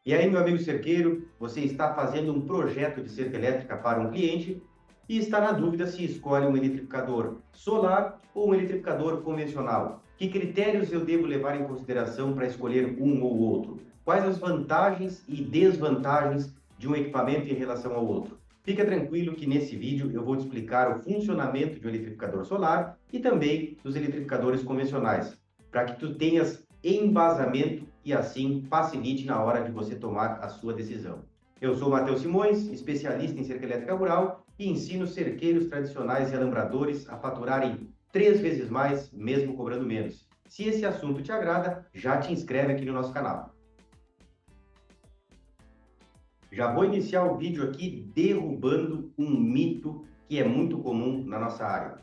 E aí, meu amigo cerqueiro, você está fazendo um projeto de cerca elétrica para um cliente e está na dúvida se escolhe um eletrificador solar ou um eletrificador convencional. Que critérios eu devo levar em consideração para escolher um ou outro? Quais as vantagens e desvantagens de um equipamento em relação ao outro? Fica tranquilo que nesse vídeo eu vou te explicar o funcionamento de um eletrificador solar e também dos eletrificadores convencionais, para que tu tenhas embasamento e assim facilite na hora de você tomar a sua decisão. Eu sou Matheus Simões, especialista em cerca elétrica rural e ensino cerqueiros tradicionais e alambradores a faturarem 3 vezes mais, mesmo cobrando menos. Se esse assunto te agrada, já te inscreve aqui no nosso canal. Já vou iniciar o vídeo aqui derrubando um mito que é muito comum na nossa área.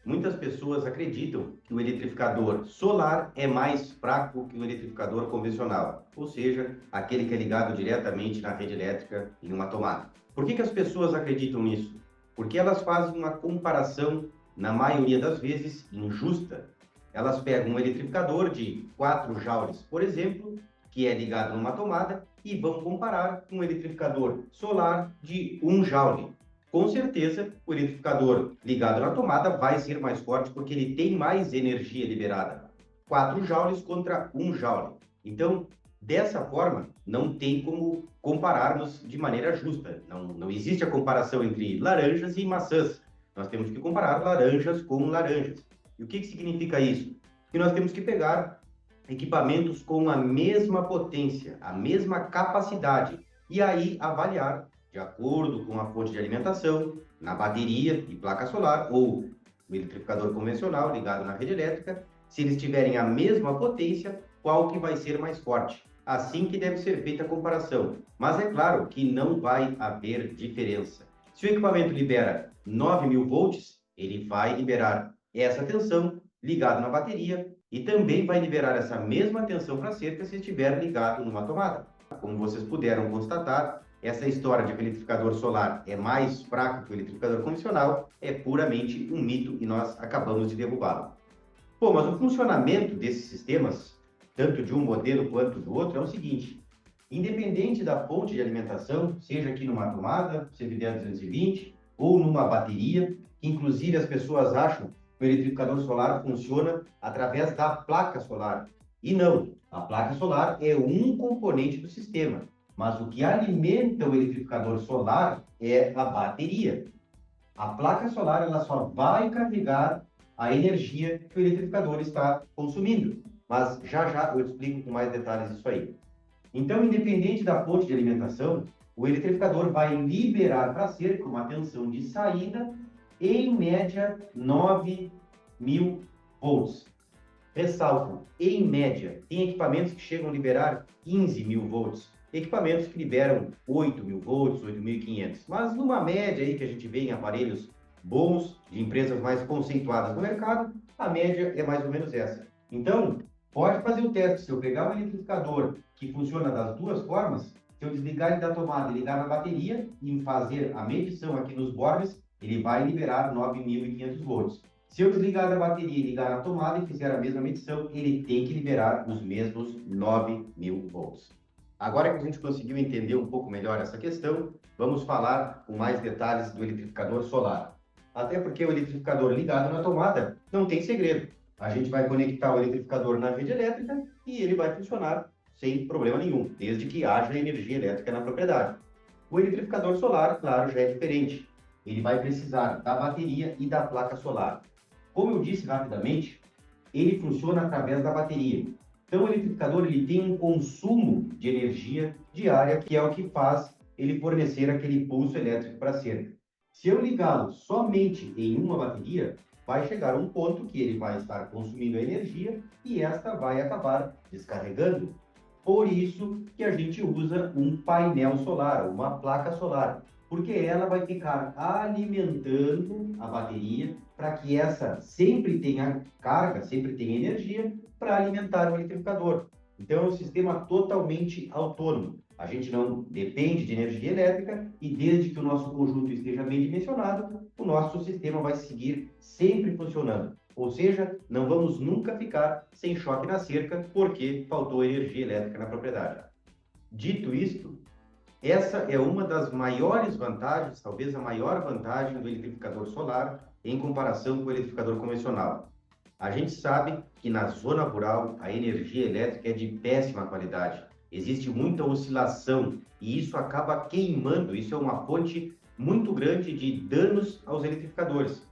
Muitas pessoas acreditam que o eletrificador solar é mais fraco que o eletrificador convencional, ou seja, aquele que é ligado diretamente na rede elétrica em uma tomada. Por que as pessoas acreditam nisso? Porque elas fazem uma comparação, na maioria das vezes, injusta. Elas pegam um eletrificador de 4 joules, por exemplo, que é ligado numa tomada, e vão comparar com um eletrificador solar de 1 joule. Com certeza, o eletrificador ligado na tomada vai ser mais forte porque ele tem mais energia liberada. 4 joules contra 1 joule. Então, dessa forma, não tem como compararmos de maneira justa. Não existe a comparação entre laranjas e maçãs. Nós temos que comparar laranjas com laranjas. E o que significa isso? Que nós temos que pegar equipamentos com a mesma potência, a mesma capacidade, e aí avaliar de acordo com a fonte de alimentação, na bateria e placa solar, ou o eletrificador convencional ligado na rede elétrica, se eles tiverem a mesma potência, qual que vai ser mais forte. Assim que deve ser feita a comparação. Mas é claro que não vai haver diferença. Se o equipamento libera 9.000 volts, ele vai liberar essa tensão ligado na bateria e também vai liberar essa mesma tensão para a cerca se estiver ligado numa tomada. Como vocês puderam constatar, essa história de que o eletrificador solar é mais fraco que o eletrificador convencional é puramente um mito e nós acabamos de derrubá-lo. Pô, mas o funcionamento desses sistemas, tanto de um modelo quanto do outro, é o seguinte: independente da fonte de alimentação, seja aqui numa tomada, CVD 220, ou numa bateria, que inclusive as pessoas acham que o eletrificador solar funciona através da placa solar. E não, a placa solar é um componente do sistema, mas o que alimenta o eletrificador solar é a bateria. A placa solar ela só vai carregar a energia que o eletrificador está consumindo. Mas já eu explico com mais detalhes isso aí. Então, independente da fonte de alimentação, o eletrificador vai liberar para a cerca uma tensão de saída, em média, 9.000 volts. Ressalto, em média, tem equipamentos que chegam a liberar 15.000 volts, equipamentos que liberam 8.000 volts, 8.500. Mas numa média aí que a gente vê em aparelhos bons, de empresas mais conceituadas no mercado, a média é mais ou menos essa. Então, pode fazer o teste. Se eu pegar um eletrificador que funciona das duas formas, se eu desligar ele da tomada e ligar na bateria e fazer a medição aqui nos bornes, ele vai liberar 9.500 volts. Se eu desligar da bateria e ligar na tomada e fizer a mesma medição, ele tem que liberar os mesmos 9.000 volts. Agora que a gente conseguiu entender um pouco melhor essa questão, vamos falar com mais detalhes do eletrificador solar. Até porque o eletrificador ligado na tomada não tem segredo. A gente vai conectar o eletrificador na rede elétrica e ele vai funcionar sem problema nenhum, desde que haja energia elétrica na propriedade. O eletrificador solar, claro, já é diferente. Ele vai precisar da bateria e da placa solar. Como eu disse rapidamente, ele funciona através da bateria. Então, o eletrificador ele tem um consumo de energia diária, que é o que faz ele fornecer aquele pulso elétrico para a cerca. Se eu ligá-lo somente em uma bateria, vai chegar um ponto que ele vai estar consumindo a energia e esta vai acabar descarregando. Por isso que a gente usa um painel solar, uma placa solar, porque ela vai ficar alimentando a bateria para que essa sempre tenha carga, sempre tenha energia para alimentar o eletrificador. Então, é um sistema totalmente autônomo. A gente não depende de energia elétrica e desde que o nosso conjunto esteja bem dimensionado, o nosso sistema vai seguir sempre funcionando. Ou seja, não vamos nunca ficar sem choque na cerca porque faltou energia elétrica na propriedade. Dito isto, essa é uma das maiores vantagens, talvez a maior vantagem do eletrificador solar em comparação com o eletrificador convencional. A gente sabe que na zona rural a energia elétrica é de péssima qualidade. Existe muita oscilação e isso acaba queimando. Isso é uma fonte muito grande de danos aos eletrificadores.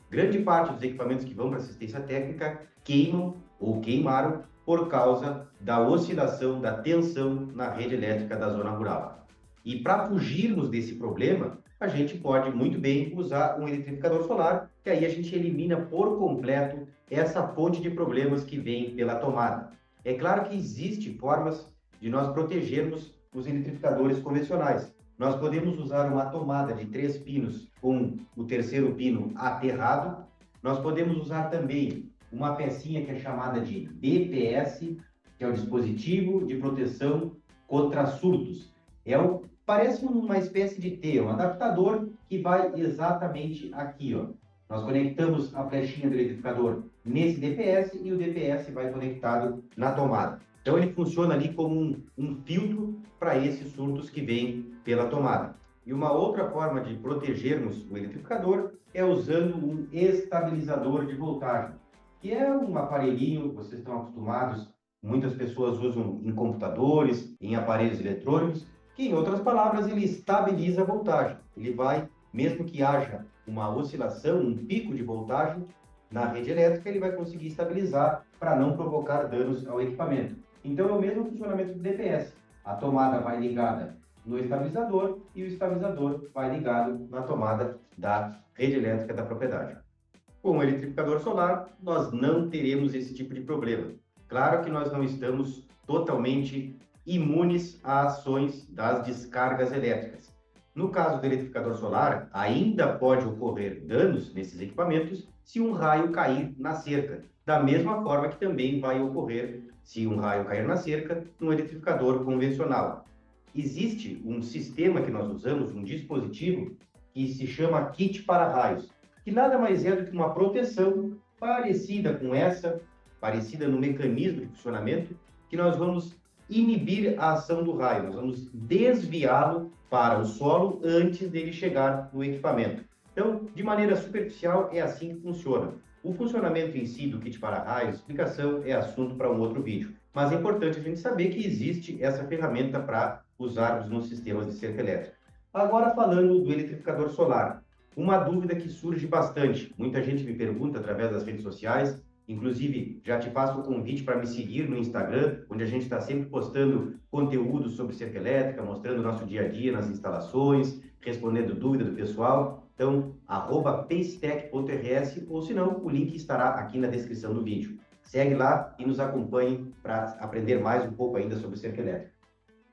Grande parte dos equipamentos que vão para assistência técnica queimam ou queimaram por causa da oscilação, da tensão na rede elétrica da zona rural. E para fugirmos desse problema, a gente pode muito bem usar um eletrificador solar, que aí a gente elimina por completo essa fonte de problemas que vem pela tomada. É claro que existem formas de nós protegermos os eletrificadores convencionais. Nós podemos usar uma tomada de 3 pinos com o terceiro pino aterrado. Nós podemos usar também uma pecinha que é chamada de BPS, que é o dispositivo de proteção contra surtos. Parece uma espécie de T, um adaptador que vai exatamente aqui, ó. Nós conectamos a flechinha do eletrificador nesse DPS e o DPS vai conectado na tomada. Então ele funciona ali como um filtro para esses surtos que vêm pela tomada. E uma outra forma de protegermos o eletrificador é usando um estabilizador de voltagem, que é um aparelhinho, vocês estão acostumados, muitas pessoas usam em computadores, em aparelhos eletrônicos, que em outras palavras ele estabiliza a voltagem. Ele vai, mesmo que haja uma oscilação, um pico de voltagem na rede elétrica, ele vai conseguir estabilizar para não provocar danos ao equipamento. Então é o mesmo funcionamento do DPS. A tomada vai ligada no estabilizador e o estabilizador vai ligado na tomada da rede elétrica da propriedade. Com o eletrificador solar, nós não teremos esse tipo de problema. Claro que nós não estamos totalmente imunes a ações das descargas elétricas. No caso do eletrificador solar, ainda pode ocorrer danos nesses equipamentos se um raio cair na cerca, da mesma forma que também vai ocorrer se um raio cair na cerca no eletrificador convencional. Existe um sistema que nós usamos, um dispositivo, que se chama kit para-raios, que nada mais é do que uma proteção parecida com essa, parecida no mecanismo de funcionamento, que nós vamos inibir a ação do raio, nós vamos desviá-lo para o solo antes dele chegar no equipamento. Então, de maneira superficial, é assim que funciona. O funcionamento em si do kit para-raios, explicação é assunto para um outro vídeo. Mas é importante a gente saber que existe essa ferramenta para usarmos nos sistemas de cerca elétrica. Agora, falando do eletrificador solar, uma dúvida que surge bastante. Muita gente me pergunta através das redes sociais, inclusive já te faço o convite para me seguir no Instagram, onde a gente está sempre postando conteúdo sobre cerca elétrica, mostrando o nosso dia a dia nas instalações, respondendo dúvidas do pessoal. Então, @pacetech.rs, ou se não, o link estará aqui na descrição do vídeo. Segue lá e nos acompanhe para aprender mais um pouco ainda sobre cerca elétrica.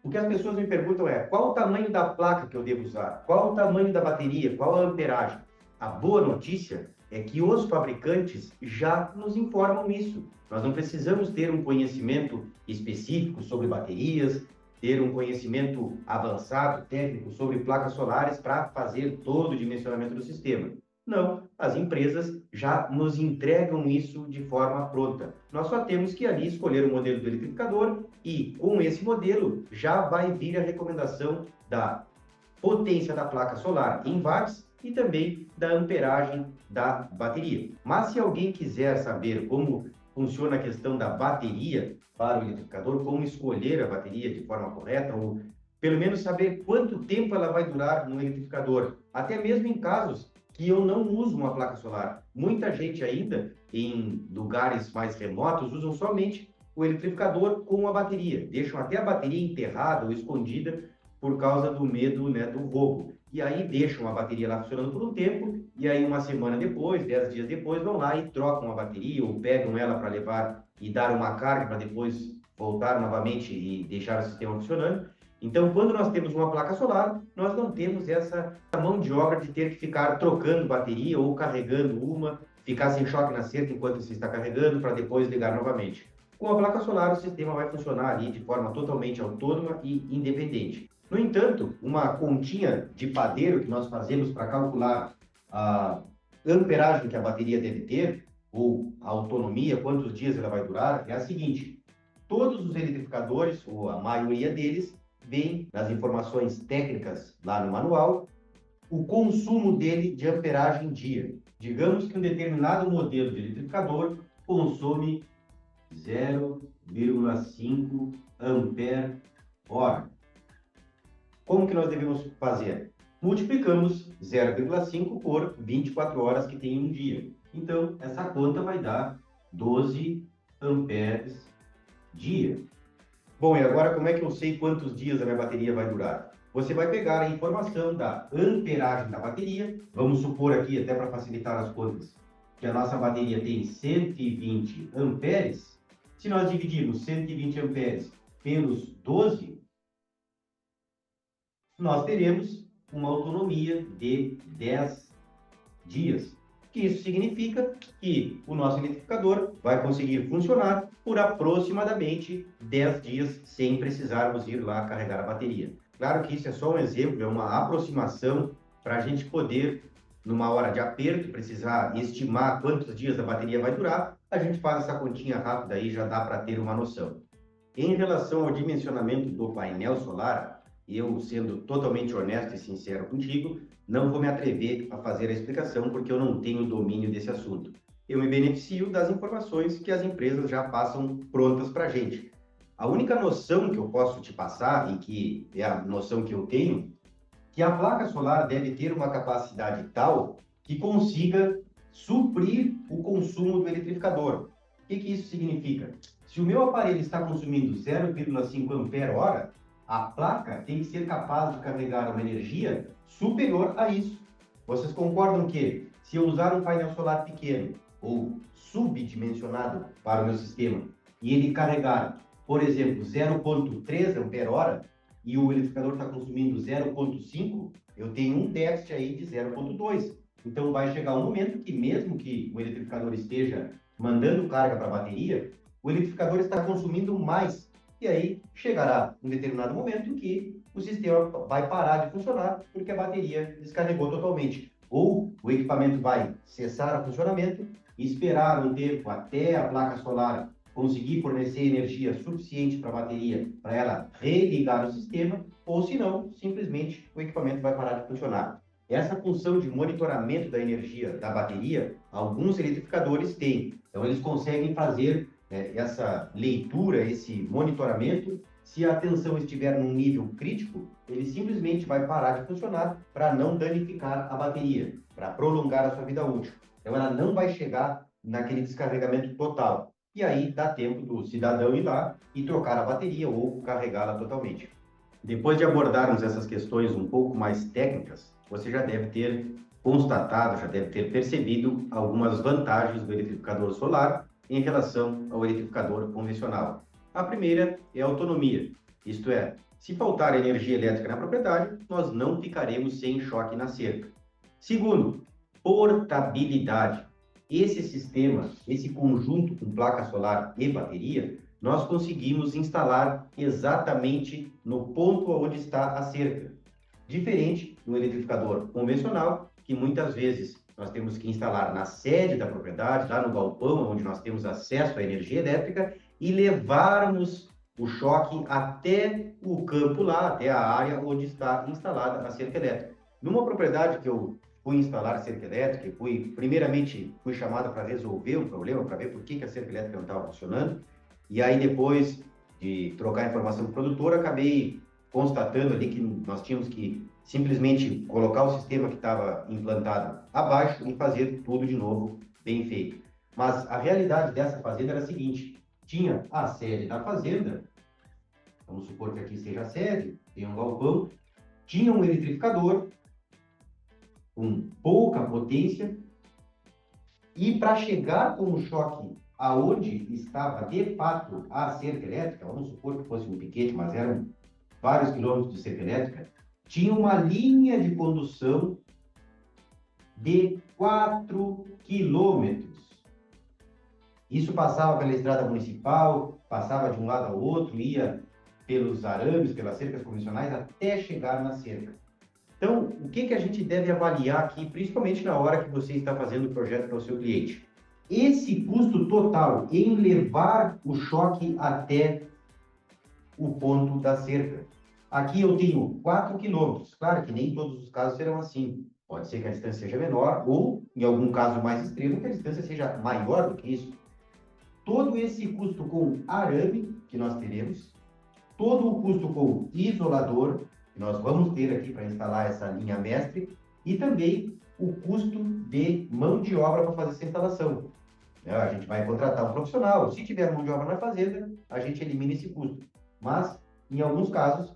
O que as pessoas me perguntam é, qual o tamanho da placa que eu devo usar? Qual o tamanho da bateria? Qual a amperagem? A boa notícia é que os fabricantes já nos informam isso. Nós não precisamos ter um conhecimento específico sobre baterias, ter um conhecimento avançado, técnico, sobre placas solares para fazer todo o dimensionamento do sistema. Não, as empresas já nos entregam isso de forma pronta. Nós só temos que ali escolher o modelo do eletrificador e, com esse modelo, já vai vir a recomendação da potência da placa solar em watts e também da amperagem da bateria. Mas se alguém quiser saber como funciona a questão da bateria para o eletrificador, como escolher a bateria de forma correta, ou pelo menos saber quanto tempo ela vai durar no eletrificador, até mesmo em casos que eu não uso uma placa solar. Muita gente ainda, em lugares mais remotos, usam somente o eletrificador com a bateria. Deixam até a bateria enterrada ou escondida por causa do medo, né, do roubo. E aí deixam a bateria lá funcionando por um tempo, e aí uma semana depois, 10 dias depois, vão lá e trocam a bateria, ou pegam ela para levar e dar uma carga para depois voltar novamente e deixar o sistema funcionando. Então, quando nós temos uma placa solar, nós não temos essa mão de obra de ter que ficar trocando bateria ou carregando uma, ficar sem choque na cerca enquanto você está carregando para depois ligar novamente. Com a placa solar, o sistema vai funcionar ali de forma totalmente autônoma e independente. No entanto, uma continha de padeiro que nós fazemos para calcular a amperagem que a bateria deve ter, ou a autonomia, quantos dias ela vai durar, é a seguinte: todos os eletrificadores, ou a maioria deles, vem nas informações técnicas lá no manual o consumo dele de amperagem dia. Digamos que um determinado modelo de eletrificador consome 0,5 ampere hora. Como que nós devemos fazer? Multiplicamos 0,5 por 24 horas que tem um dia. Então, essa conta vai dar 12 amperes dia. Bom, e agora como é que eu sei quantos dias a minha bateria vai durar? Você vai pegar a informação da amperagem da bateria, vamos supor aqui, até para facilitar as contas, que a nossa bateria tem 120 amperes. Se nós dividirmos 120 amperes pelos 12, nós teremos uma autonomia de 10 dias. Que isso significa que o nosso eletrificador vai conseguir funcionar por aproximadamente 10 dias sem precisarmos ir lá carregar a bateria. Claro que isso é só um exemplo, é uma aproximação para a gente poder, numa hora de aperto, precisar estimar quantos dias a bateria vai durar, a gente faz essa continha rápida aí, já dá para ter uma noção. Em relação ao dimensionamento do painel solar, eu, sendo totalmente honesto e sincero contigo, não vou me atrever a fazer a explicação porque eu não tenho domínio desse assunto. Eu me beneficio das informações que as empresas já passam prontas para a gente. A única noção que eu posso te passar, e que é a noção que eu tenho, que a placa solar deve ter uma capacidade tal que consiga suprir o consumo do eletrificador. O que isso significa? Se o meu aparelho está consumindo 0,5 ampere-hora, a placa tem que ser capaz de carregar uma energia superior a isso. Vocês concordam que, se eu usar um painel solar pequeno ou subdimensionado para o meu sistema e ele carregar, por exemplo, 0,3 ampere-hora e o eletrificador está consumindo 0,5, eu tenho um déficit aí de 0,2. Então vai chegar um momento que, mesmo que o eletrificador esteja mandando carga para a bateria, o eletrificador está consumindo mais. E aí chegará um determinado momento em que o sistema vai parar de funcionar porque a bateria descarregou totalmente. Ou o equipamento vai cessar o funcionamento e esperar um tempo até a placa solar conseguir fornecer energia suficiente para a bateria, para ela religar o sistema, ou se não, simplesmente o equipamento vai parar de funcionar. Essa função de monitoramento da energia da bateria, alguns eletrificadores têm. Então, eles conseguem fazer essa leitura, esse monitoramento. Se a tensão estiver num nível crítico, ele simplesmente vai parar de funcionar para não danificar a bateria, para prolongar a sua vida útil. Então, ela não vai chegar naquele descarregamento total. E aí dá tempo do cidadão ir lá e trocar a bateria ou carregá-la totalmente. Depois de abordarmos essas questões um pouco mais técnicas, você já deve ter constatado, já deve ter percebido algumas vantagens do eletrificador solar em relação ao eletrificador convencional. A primeira é a autonomia, isto é, se faltar energia elétrica na propriedade, nós não ficaremos sem choque na cerca. Segundo, portabilidade. Esse sistema, esse conjunto com placa solar e bateria, nós conseguimos instalar exatamente no ponto onde está a cerca. Diferente do eletrificador convencional, que muitas vezes nós temos que instalar na sede da propriedade, lá no galpão, onde nós temos acesso à energia elétrica, e levarmos o choque até o campo lá, até a área onde está instalada a cerca elétrica. Numa propriedade que eu fui instalar cerca elétrica, primeiramente fui chamado para resolver um problema, para ver por que a cerca elétrica não estava funcionando, e aí depois de trocar a informação com o produtor, acabei constatando ali que nós tínhamos que simplesmente colocar o sistema que estava implantado abaixo e fazer tudo de novo bem feito. Mas a realidade dessa fazenda era a seguinte: tinha a sede da fazenda, vamos supor que aqui seja a sede, tem um galpão, tinha um eletrificador com pouca potência, e para chegar com o choque aonde estava de fato a cerca elétrica, vamos supor que fosse um piquete, mas eram vários quilômetros de cerca elétrica, tinha uma linha de condução de 4 quilômetros. Isso passava pela estrada municipal, passava de um lado ao outro, ia pelos arames, pelas cercas convencionais, até chegar na cerca. Então, o que a gente deve avaliar aqui, principalmente na hora que você está fazendo o projeto para o seu cliente? Esse custo total em levar o choque até o ponto da cerca. Aqui eu tenho 4 quilômetros. Claro que nem todos os casos serão assim. Pode ser que a distância seja menor ou, em algum caso mais extremo, que a distância seja maior do que isso. Todo esse custo com arame que nós teremos, todo o custo com isolador, que nós vamos ter aqui para instalar essa linha mestre, e também o custo de mão de obra para fazer essa instalação. A gente vai contratar um profissional, se tiver mão de obra na fazenda, a gente elimina esse custo. Mas, em alguns casos,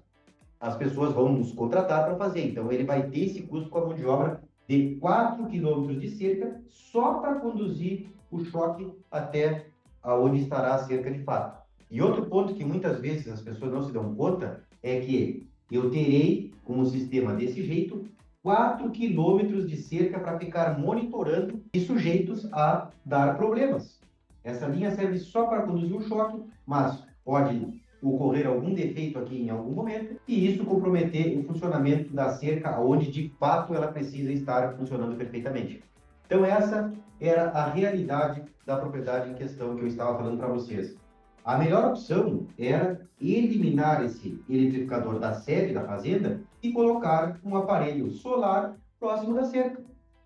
as pessoas vão nos contratar para fazer. Então, ele vai ter esse custo com a mão de obra de 4 quilômetros de cerca só para conduzir o choque até aonde estará a cerca de fato. E outro ponto que muitas vezes as pessoas não se dão conta é que eu terei, com um sistema desse jeito, 4 quilômetros de cerca para ficar monitorando e sujeitos a dar problemas. Essa linha serve só para conduzir o choque, mas pode ocorrer algum defeito aqui em algum momento e isso comprometer o funcionamento da cerca onde de fato ela precisa estar funcionando perfeitamente. Então essa era a realidade da propriedade em questão que eu estava falando para vocês. A melhor opção era eliminar esse eletrificador da sede da fazenda e colocar um aparelho solar próximo da cerca.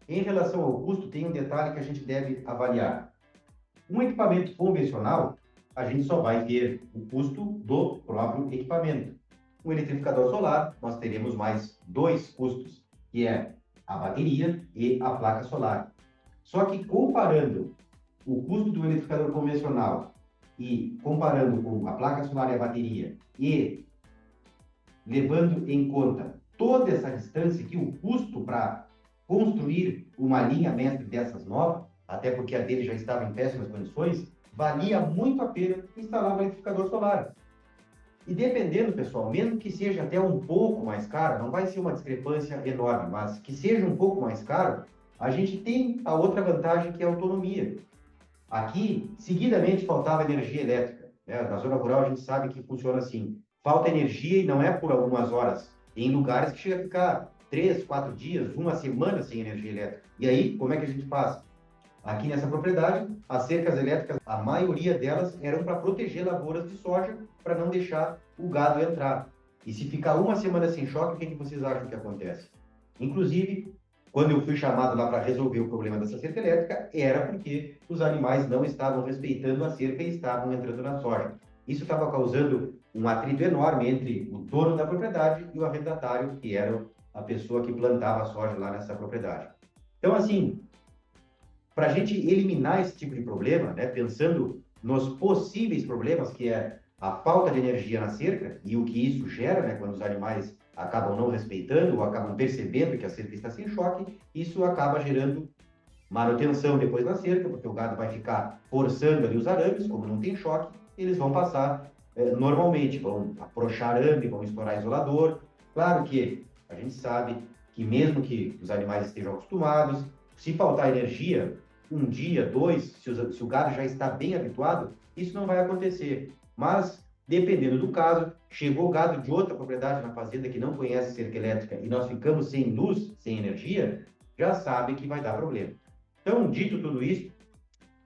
Em relação ao custo, tem um detalhe que a gente deve avaliar. Um equipamento convencional, a gente só vai ter o custo do próprio equipamento. Um eletrificador solar, nós teremos mais dois custos, que é a bateria e a placa solar. Só que comparando o custo do eletrificador convencional e comparando com a placa solar e a bateria e levando em conta toda essa distância que o custo para construir uma linha mestre dessas novas, até porque a dele já estava em péssimas condições, valia muito a pena instalar um eletrificador solar. E dependendo, pessoal, mesmo que seja até um pouco mais caro, não vai ser uma discrepância enorme, mas que seja um pouco mais caro, a gente tem a outra vantagem que é a autonomia. Aqui, seguidamente, faltava energia elétrica. Na zona rural, a gente sabe que funciona assim. Falta energia e não é por algumas horas. Tem lugares que chega a ficar 3, 4 dias, uma semana sem energia elétrica. E aí, como é que a gente faz? Aqui nessa propriedade, as cercas elétricas, a maioria delas eram para proteger lavouras de soja, para não deixar o gado entrar. E se ficar uma semana sem choque, o que vocês acham que acontece? Inclusive, quando eu fui chamado lá para resolver o problema dessa cerca elétrica, era porque os animais não estavam respeitando a cerca e estavam entrando na soja. Isso estava causando um atrito enorme entre o dono da propriedade e o arrendatário, que era a pessoa que plantava a soja lá nessa propriedade. Então, assim, para a gente eliminar esse tipo de problema, pensando nos possíveis problemas, que é a falta de energia na cerca e o que isso gera, quando os animais acabam não respeitando ou acabam percebendo que a cerca está sem choque, isso acaba gerando manutenção depois na cerca, porque o gado vai ficar forçando ali os arames, como não tem choque, eles vão passar normalmente, vão afrouxar arame, vão estourar isolador. Claro que a gente sabe que mesmo que os animais estejam acostumados, se faltar energia, um dia, dois, se o gado já está bem habituado, isso não vai acontecer. Mas, dependendo do caso, chegou gado de outra propriedade na fazenda que não conhece cerca elétrica e nós ficamos sem luz, sem energia, já sabe que vai dar problema. Então, dito tudo isso,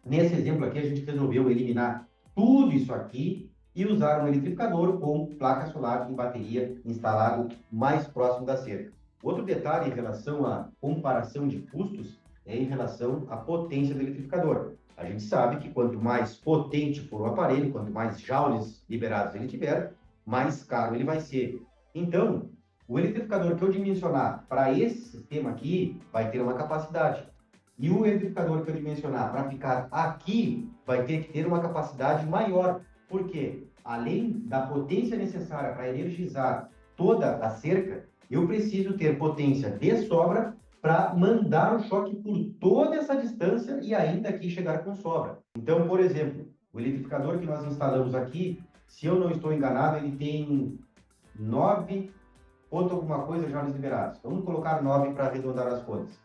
nesse exemplo aqui a gente resolveu eliminar tudo isso aqui e usar um eletrificador com placa solar e bateria instalado mais próximo da cerca. Outro detalhe em relação à comparação de custos é em relação à potência do eletrificador. A gente sabe que quanto mais potente for o aparelho, quanto mais joules liberados ele tiver, mais caro ele vai ser. Então, o eletrificador que eu dimensionar para esse sistema aqui vai ter uma capacidade. E o eletrificador que eu dimensionar para ficar aqui vai ter que ter uma capacidade maior. Por quê? Além da potência necessária para energizar toda a cerca, eu preciso ter potência de sobra para mandar o choque por toda essa distância e ainda aqui chegar com sobra. Então, por exemplo, o eletrificador que nós instalamos aqui, se eu não estou enganado, ele tem 9 ponto alguma coisa joules liberados. Vamos colocar 9 para arredondar as contas.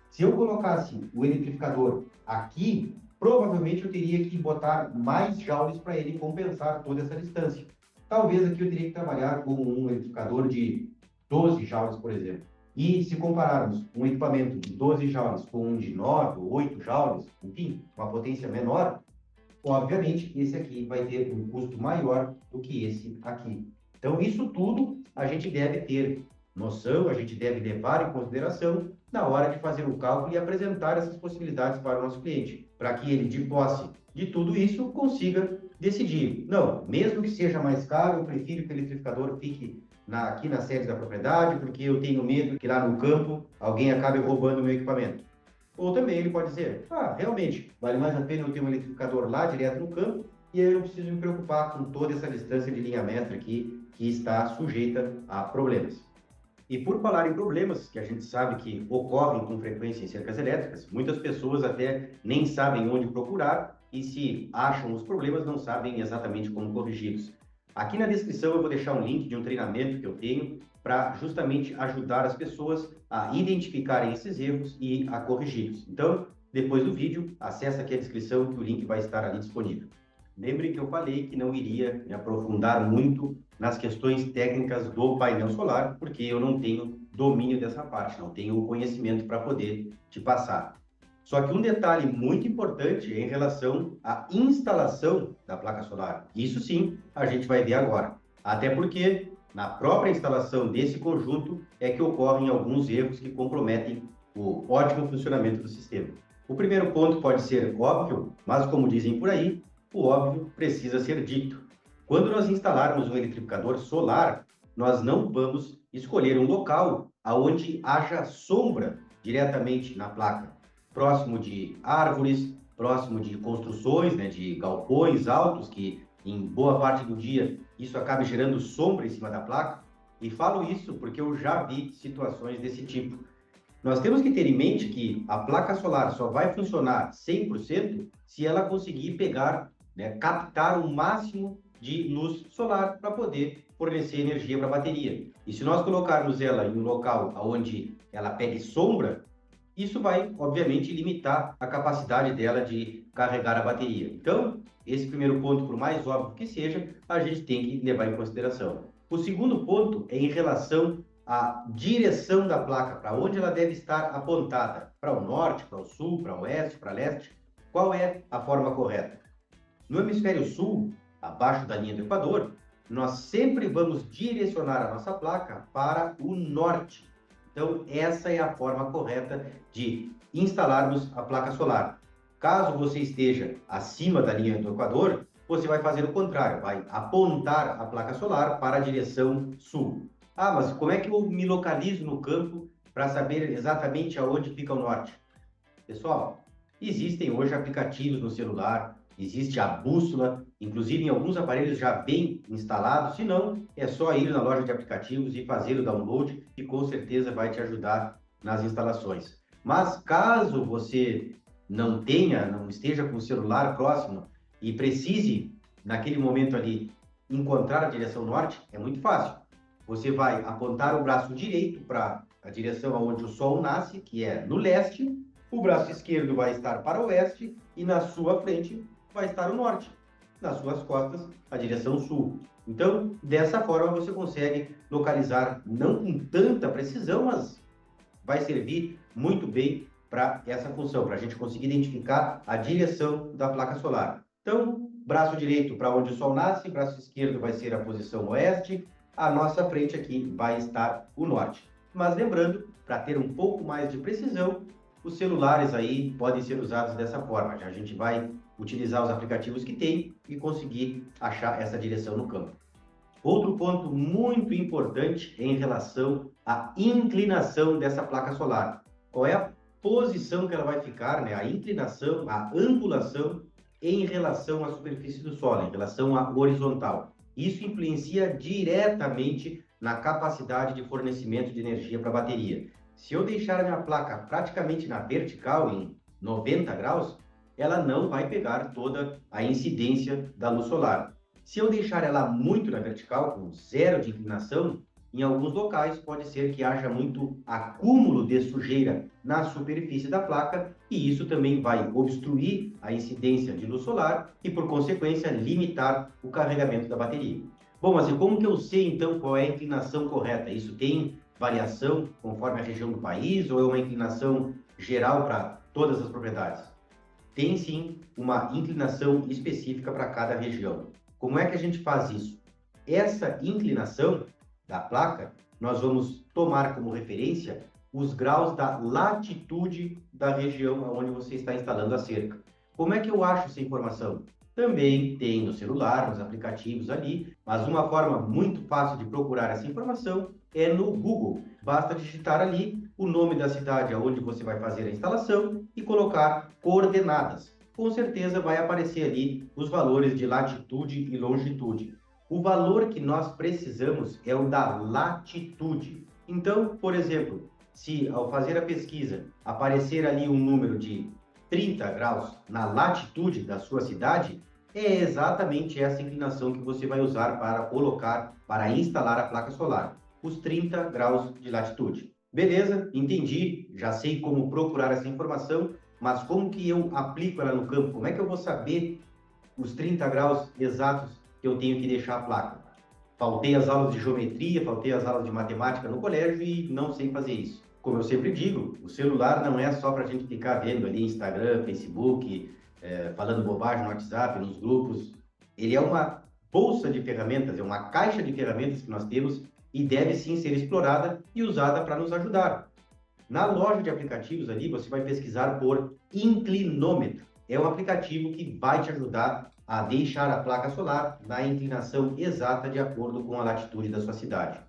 Se eu colocasse o eletrificador aqui, provavelmente eu teria que botar mais joules para ele compensar toda essa distância. Talvez aqui eu teria que trabalhar com um eletrificador de 12 joules, por exemplo. E se compararmos um equipamento de 12 joules com um de 9 ou 8 joules, enfim, uma potência menor, obviamente esse aqui vai ter um custo maior do que esse aqui. Então, isso tudo a gente deve ter noção, a gente deve levar em consideração na hora de fazer o cálculo e apresentar essas possibilidades para o nosso cliente, para que ele, de posse de tudo isso, consiga decidir. Não, mesmo que seja mais caro, eu prefiro que o eletrificador fique aqui na sede da propriedade, porque eu tenho medo que lá no campo alguém acabe roubando o meu equipamento. Ou também ele pode dizer, realmente, vale mais a pena eu ter um eletrificador lá direto no campo e aí eu não preciso me preocupar com toda essa distância de linha mestra aqui que está sujeita a problemas. E por falar em problemas, que a gente sabe que ocorrem com frequência em cercas elétricas, muitas pessoas até nem sabem onde procurar e se acham os problemas não sabem exatamente como corrigi-los. Aqui na descrição eu vou deixar um link de um treinamento que eu tenho para justamente ajudar as pessoas a identificarem esses erros e a corrigi-los. Então, depois do vídeo, acessa aqui a descrição que o link vai estar ali disponível. Lembre que eu falei que não iria me aprofundar muito nas questões técnicas do painel solar, porque eu não tenho domínio dessa parte, não tenho o conhecimento para poder te passar. Só que um detalhe muito importante é em relação à instalação da placa solar. Isso sim, a gente vai ver agora. Até porque na própria instalação desse conjunto é que ocorrem alguns erros que comprometem o ótimo funcionamento do sistema. O primeiro ponto pode ser óbvio, mas como dizem por aí, o óbvio precisa ser dito. Quando nós instalarmos um eletrificador solar, nós não vamos escolher um local onde haja sombra diretamente na placa, próximo de árvores, próximo de construções, de galpões altos, que em boa parte do dia isso acaba gerando sombra em cima da placa. E falo isso porque eu já vi situações desse tipo. Nós temos que ter em mente que a placa solar só vai funcionar 100% se ela conseguir pegar, captar o máximo de luz solar para poder fornecer energia para a bateria. E se nós colocarmos ela em um local onde ela pegue sombra, isso vai, obviamente, limitar a capacidade dela de carregar a bateria. Então, esse primeiro ponto, por mais óbvio que seja, a gente tem que levar em consideração. O segundo ponto é em relação à direção da placa, para onde ela deve estar apontada, para o norte, para o sul, para o oeste, para o leste. Qual é a forma correta? No hemisfério sul, abaixo da linha do Equador, nós sempre vamos direcionar a nossa placa para o norte. Então, essa é a forma correta de instalarmos a placa solar. Caso você esteja acima da linha do Equador, você vai fazer o contrário, vai apontar a placa solar para a direção sul. Mas como é que eu me localizo no campo para saber exatamente aonde fica o norte? Pessoal, existem hoje aplicativos no celular, existe a bússola, inclusive em alguns aparelhos já bem instalados, se não, é só ir na loja de aplicativos e fazer o download, que com certeza vai te ajudar nas instalações. Mas caso você não esteja com o celular próximo e precise, naquele momento ali, encontrar a direção norte, é muito fácil. Você vai apontar o braço direito para a direção onde o sol nasce, que é no leste, o braço esquerdo vai estar para o oeste e na sua frente vai estar o norte. Nas suas costas, a direção sul. Então, dessa forma, você consegue localizar, não com tanta precisão, mas vai servir muito bem para essa função, para a gente conseguir identificar a direção da placa solar. Então, braço direito para onde o sol nasce, braço esquerdo vai ser a posição oeste, a nossa frente aqui vai estar o norte. Mas lembrando, para ter um pouco mais de precisão, os celulares aí podem ser usados dessa forma. Já a gente vai utilizar os aplicativos que tem e conseguir achar essa direção no campo. Outro ponto muito importante é em relação à inclinação dessa placa solar. Qual é a posição que ela vai ficar, a inclinação, a angulação em relação à superfície do solo, em relação à horizontal. Isso influencia diretamente na capacidade de fornecimento de energia para a bateria. Se eu deixar a minha placa praticamente na vertical, em 90 graus, ela não vai pegar toda a incidência da luz solar. Se eu deixar ela muito na vertical, com zero de inclinação, em alguns locais pode ser que haja muito acúmulo de sujeira na superfície da placa e isso também vai obstruir a incidência de luz solar e, por consequência, limitar o carregamento da bateria. Bom, mas e como que eu sei, então, qual é a inclinação correta? Isso tem variação conforme a região do país ou é uma inclinação geral para todas as propriedades? Tem sim uma inclinação específica para cada região. Como é que a gente faz isso? essa inclinação da placa, nós vamos tomar como referência os graus da latitude da região onde você está instalando a cerca. Como é que eu acho essa informação? Também tem no celular, nos aplicativos ali, mas uma forma muito fácil de procurar essa informação é no Google. Basta digitar ali o nome da cidade onde você vai fazer a instalação e colocar coordenadas. Com certeza vai aparecer ali os valores de latitude e longitude. O valor que nós precisamos é o da latitude. Então, por exemplo, se ao fazer a pesquisa aparecer ali um número de 30 graus na latitude da sua cidade, é exatamente essa inclinação que você vai usar para colocar, para instalar a placa solar, os 30 graus de latitude. Beleza, entendi, já sei como procurar essa informação, mas como que eu aplico ela no campo? Como é que eu vou saber os 30 graus exatos que eu tenho que deixar a placa? Faltei as aulas de geometria, faltei as aulas de matemática no colégio e não sei fazer isso. Como eu sempre digo, o celular não é só para a gente ficar vendo ali Instagram, Facebook, falando bobagem no WhatsApp, nos grupos. Ele é uma bolsa de ferramentas, é uma caixa de ferramentas que nós temos e deve sim ser explorada e usada para nos ajudar. Na loja de aplicativos ali, você vai pesquisar por inclinômetro. É um aplicativo que vai te ajudar a deixar a placa solar na inclinação exata de acordo com a latitude da sua cidade.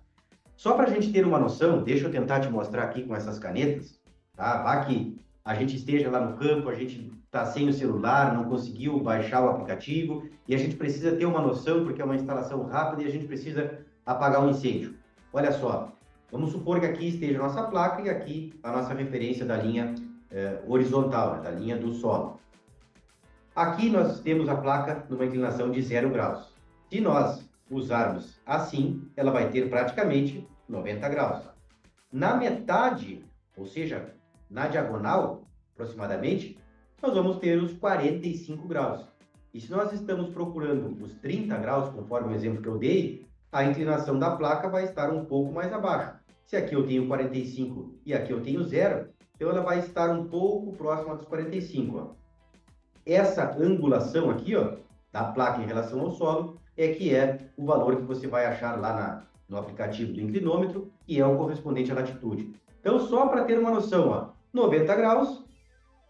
Só para a gente ter uma noção, deixa eu tentar te mostrar aqui com essas canetas, tá? Vá que a gente esteja lá no campo, a gente está sem o celular, não conseguiu baixar o aplicativo e a gente precisa ter uma noção porque é uma instalação rápida e a gente precisa apagar um incêndio. Olha só, vamos supor que aqui esteja a nossa placa e aqui a nossa referência da linha horizontal, né? Da linha do solo. Aqui nós temos a placa numa inclinação de 0 graus. Se nós usarmos assim, ela vai ter praticamente 90 graus. Na metade, ou seja, na diagonal, aproximadamente, nós vamos ter os 45 graus. E se nós estamos procurando os 30 graus, conforme o exemplo que eu dei, a inclinação da placa vai estar um pouco mais abaixo. Se aqui eu tenho 45 e aqui eu tenho 0, então ela vai estar um pouco próxima dos 45. Ó. Essa angulação aqui, ó, da placa em relação ao solo, é que é o valor que você vai achar lá no aplicativo do inclinômetro, que é o correspondente à latitude. Então, só para ter uma noção, ó, 90 graus,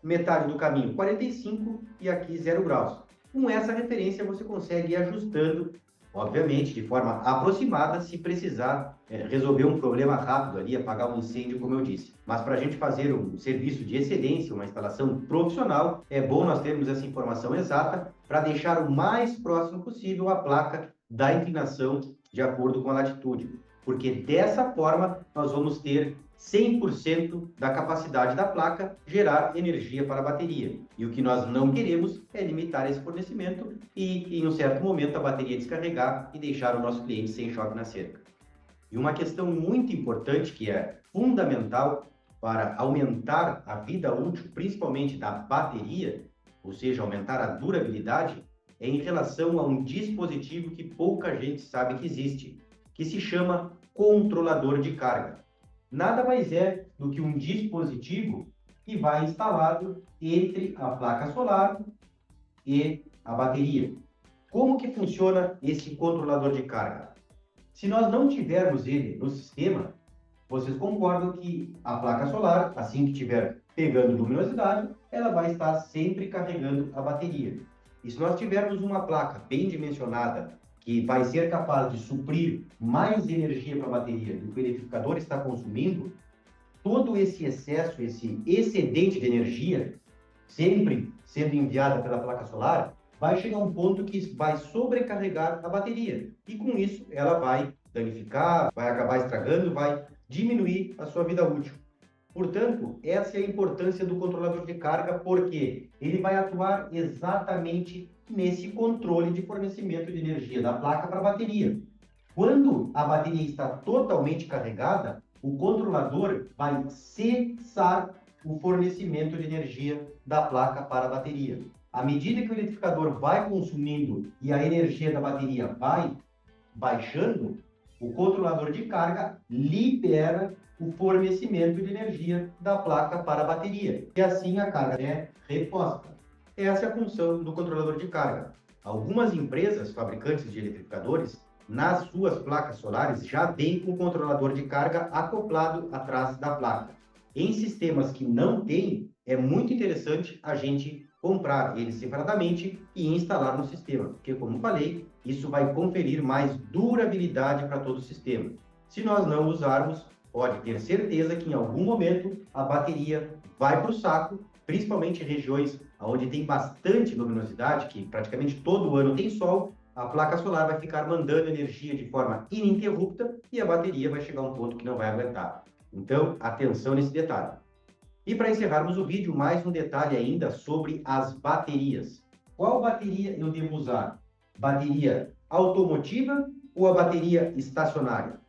metade do caminho 45 e aqui 0 graus. Com essa referência, você consegue ir ajustando, obviamente, de forma aproximada, se precisar resolver um problema rápido ali, apagar um incêndio, como eu disse. Mas para a gente fazer um serviço de excelência, uma instalação profissional, é bom nós termos essa informação exata para deixar o mais próximo possível a placa da inclinação de acordo com a latitude. Porque dessa forma nós vamos ter 100% da capacidade da placa gerar energia para a bateria. E o que nós não queremos é limitar esse fornecimento e, em um certo momento, a bateria descarregar e deixar o nosso cliente sem choque na cerca. E uma questão muito importante, que é fundamental para aumentar a vida útil, principalmente da bateria, ou seja, aumentar a durabilidade, é em relação a um dispositivo que pouca gente sabe que existe, que se chama controlador de carga. Nada mais é do que um dispositivo que vai instalado entre a placa solar e a bateria. Como que funciona esse controlador de carga? Se nós não tivermos ele no sistema, vocês concordam que a placa solar, assim que estiver pegando luminosidade, ela vai estar sempre carregando a bateria. E se nós tivermos uma placa bem dimensionada, que vai ser capaz de suprir mais energia para a bateria do que o eletrificador está consumindo, todo esse excesso, esse excedente de energia, sempre sendo enviada pela placa solar, vai chegar a um ponto que vai sobrecarregar a bateria. E com isso, ela vai danificar, vai acabar estragando, vai diminuir a sua vida útil. Portanto, essa é a importância do controlador de carga, porque ele vai atuar exatamente nesse controle de fornecimento de energia da placa para a bateria. Quando a bateria está totalmente carregada, o controlador vai cessar o fornecimento de energia da placa para a bateria. À medida que o eletrificador vai consumindo e a energia da bateria vai baixando, o controlador de carga libera o fornecimento de energia da placa para a bateria. E assim a carga é reposta. Essa é a função do controlador de carga. Algumas empresas, fabricantes de eletrificadores, nas suas placas solares já vem com o controlador de carga acoplado atrás da placa. Em sistemas que não tem, é muito interessante a gente comprar ele separadamente e instalar no sistema, porque, como falei, isso vai conferir mais durabilidade para todo o sistema. Se nós não usarmos, pode ter certeza que em algum momento a bateria vai para o saco, principalmente em regiões onde tem bastante luminosidade, que praticamente todo ano tem sol, a placa solar vai ficar mandando energia de forma ininterrupta e a bateria vai chegar a um ponto que não vai aguentar. Então, atenção nesse detalhe. E para encerrarmos o vídeo, mais um detalhe ainda sobre as baterias. Qual bateria eu devo usar? Bateria automotiva ou a bateria estacionária?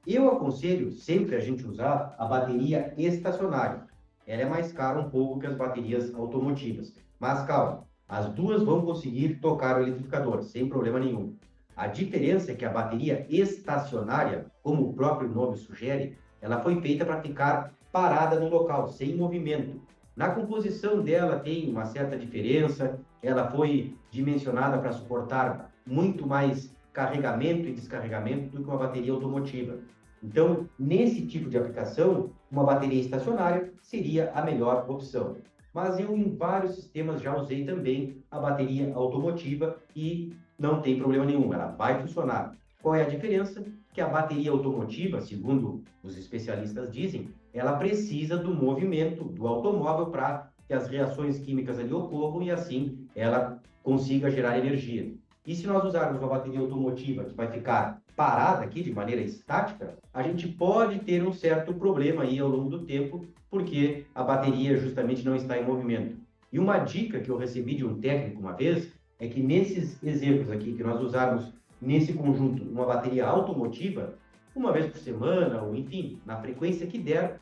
Eu aconselho sempre a gente usar a bateria estacionária. Ela é mais cara um pouco que as baterias automotivas. Mas calma, as duas vão conseguir tocar o eletrificador, sem problema nenhum. A diferença é que a bateria estacionária, como o próprio nome sugere, ela foi feita para ficar parada no local, sem movimento. Na composição dela tem uma certa diferença, ela foi dimensionada para suportar muito mais carregamento e descarregamento do que uma bateria automotiva. Então, nesse tipo de aplicação, uma bateria estacionária seria a melhor opção. Mas eu, em vários sistemas, já usei também a bateria automotiva e não tem problema nenhum, ela vai funcionar. Qual é a diferença? Que a bateria automotiva, segundo os especialistas dizem, ela precisa do movimento do automóvel para que as reações químicas ali ocorram e assim ela consiga gerar energia. E se nós usarmos uma bateria automotiva que vai ficar parada aqui de maneira estática, a gente pode ter um certo problema aí ao longo do tempo, porque a bateria justamente não está em movimento. E uma dica que eu recebi de um técnico uma vez é que nesses exemplos aqui que nós usarmos nesse conjunto uma bateria automotiva, uma vez por semana, ou enfim, na frequência que der,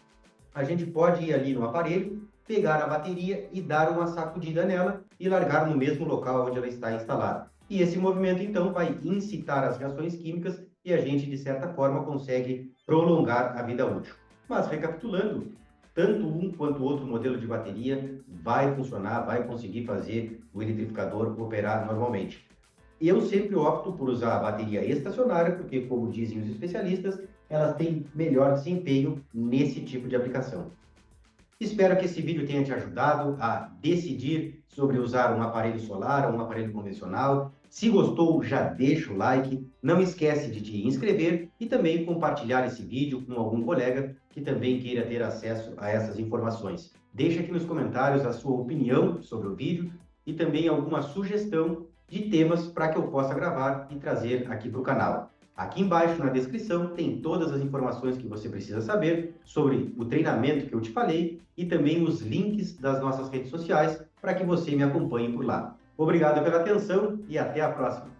a gente pode ir ali no aparelho, pegar a bateria e dar uma sacudida nela e largar no mesmo local onde ela está instalada. E esse movimento, então, vai incitar as reações químicas e a gente, de certa forma, consegue prolongar a vida útil. Mas, recapitulando, tanto um quanto o outro modelo de bateria vai funcionar, vai conseguir fazer o eletrificador operar normalmente. Eu sempre opto por usar a bateria estacionária, porque, como dizem os especialistas, elas têm melhor desempenho nesse tipo de aplicação. Espero que esse vídeo tenha te ajudado a decidir sobre usar um aparelho solar ou um aparelho convencional. Se gostou, já deixa o like, não esquece de te inscrever e também compartilhar esse vídeo com algum colega que também queira ter acesso a essas informações. Deixa aqui nos comentários a sua opinião sobre o vídeo e também alguma sugestão de temas para que eu possa gravar e trazer aqui para o canal. Aqui embaixo na descrição tem todas as informações que você precisa saber sobre o treinamento que eu te falei e também os links das nossas redes sociais para que você me acompanhe por lá. Obrigado pela atenção e até a próxima!